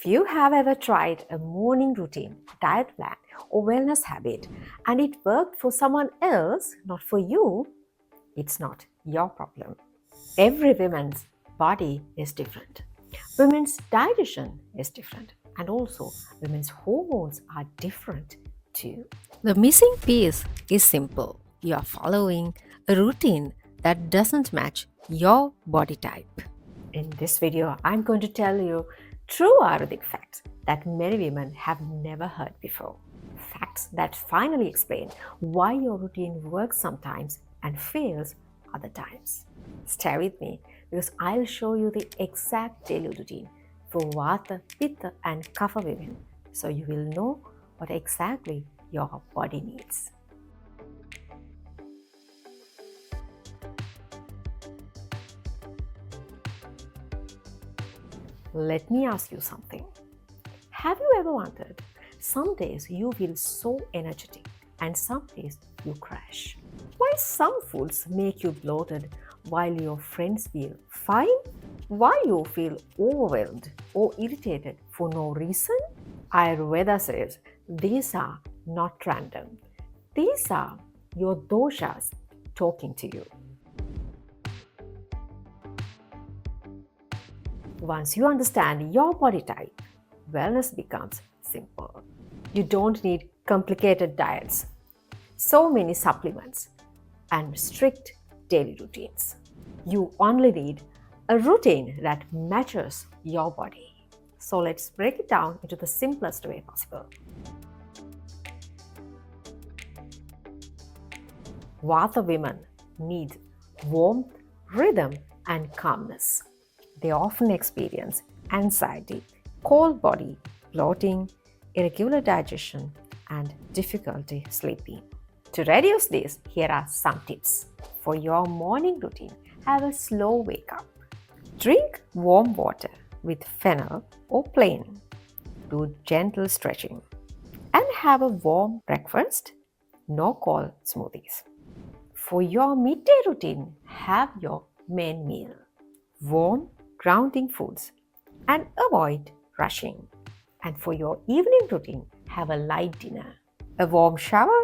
If you have ever tried a morning routine, diet plan, or wellness habit and it worked for someone else, not for you, it's not your problem. Every woman's body is different. Women's digestion is different, and also women's hormones are different too. The missing piece is simple. You are following a routine that doesn't match your body type. In this video, I'm going to tell you true Ayurvedic facts that many women have never heard before. Facts that finally explain why your routine works sometimes and fails other times. Stay with me because I'll show you the exact daily routine for Vata, Pitta and Kapha women so you will know what exactly your body needs. Let me ask you something. Have you ever wondered? Some days you feel so energetic and some days you crash. Why some foods make you bloated while your friends feel fine? Why you feel overwhelmed or irritated for no reason? Ayurveda says these are not random. These are your doshas talking to you. Once you understand your body type, wellness becomes simple. You don't need complicated diets, so many supplements, and strict daily routines. You only need a routine that matches your body. So let's break it down into the simplest way possible. Vata women need warmth, rhythm, and calmness. They often experience anxiety, cold body, bloating, irregular digestion, and difficulty sleeping. To reduce this, here are some tips. For your morning routine, have a slow wake up. Drink warm water with fennel or plain. Do gentle stretching. And have a warm breakfast, no cold smoothies. For your midday routine, have your main meal. Warm, grounding foods and avoid rushing. And for your evening routine, have a light dinner, a warm shower,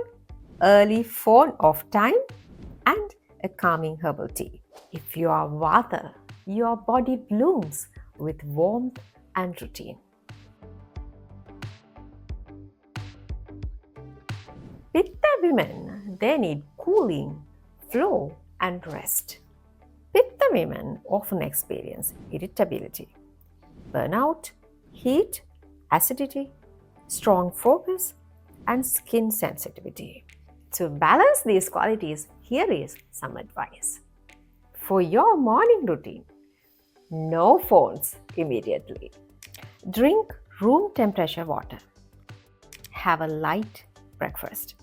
early phone off time, and a calming herbal tea. If you are Vata, your body blooms with warmth and routine. Pitta women, they need cooling, flow, and rest. Pitta women often experience irritability, burnout, heat, acidity, strong focus, and skin sensitivity. To balance these qualities, here is some advice. For your morning routine, no phones immediately. Drink room temperature water. Have a light breakfast.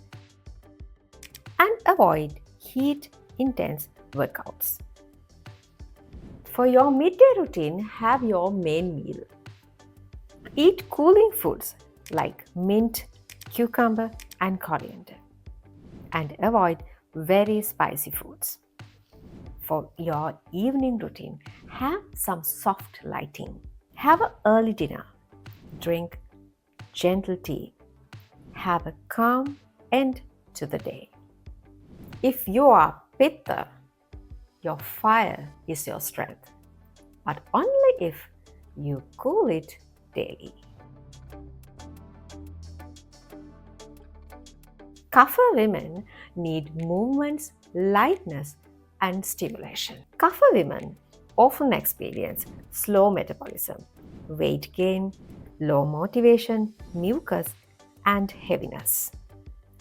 And avoid heat intense workouts. For your midday routine, have your main meal. Eat cooling foods like mint, cucumber, and coriander. And avoid very spicy foods. For your evening routine, have some soft lighting. Have an early dinner. Drink gentle tea. Have a calm end to the day. If you are Pitta, your fire is your strength, but only if you cool it daily. Kapha women need movements, lightness, and stimulation. Kapha women often experience slow metabolism, weight gain, low motivation, mucus, and heaviness.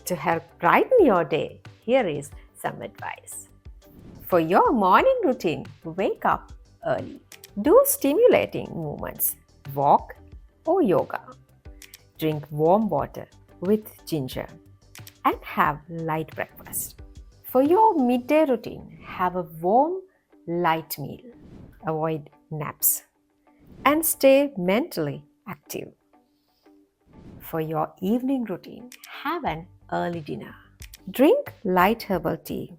To help brighten your day, here is some advice. For your morning routine, wake up early. Do stimulating movements, walk or yoga. Drink warm water with ginger and have light breakfast. For your midday routine, have a warm, light meal. Avoid naps and stay mentally active. For your evening routine, have an early dinner. Drink light herbal tea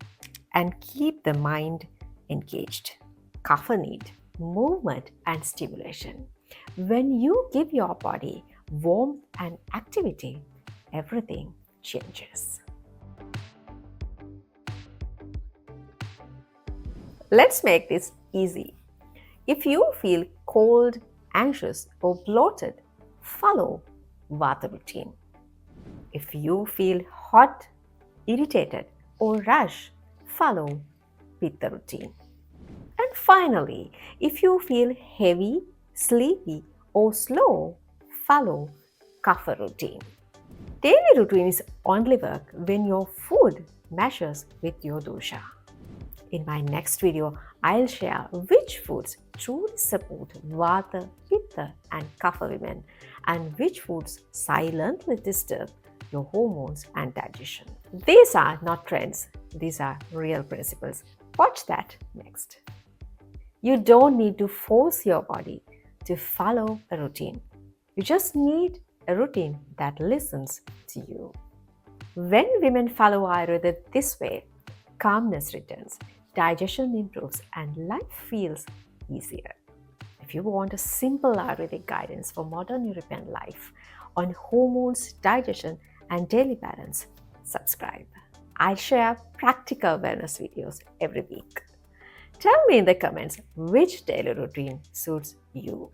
and keep the mind engaged. Kapha need movement and stimulation. When you give your body warmth and activity, everything changes. Let's make this easy. If you feel cold, anxious, or bloated, follow Vata Routine. If you feel hot, irritated, or rush, follow Pitta Routine. And finally, if you feel heavy, sleepy, or slow, follow Kapha Routine. Daily routine is only work when your food meshes with your dosha. In my next video, I'll share which foods truly support Vata, Pitta, and Kapha women, and which foods silently disturb your hormones and digestion. These are not trends, these are real principles. Watch that next. You don't need to force your body to follow a routine. You just need a routine that listens to you. When women follow Ayurveda this way, calmness returns, digestion improves, and life feels easier. If you want a simple Ayurvedic guidance for modern European life on hormones, digestion, and daily balance, subscribe. I share practical wellness videos every week. Tell me in the comments which daily routine suits you.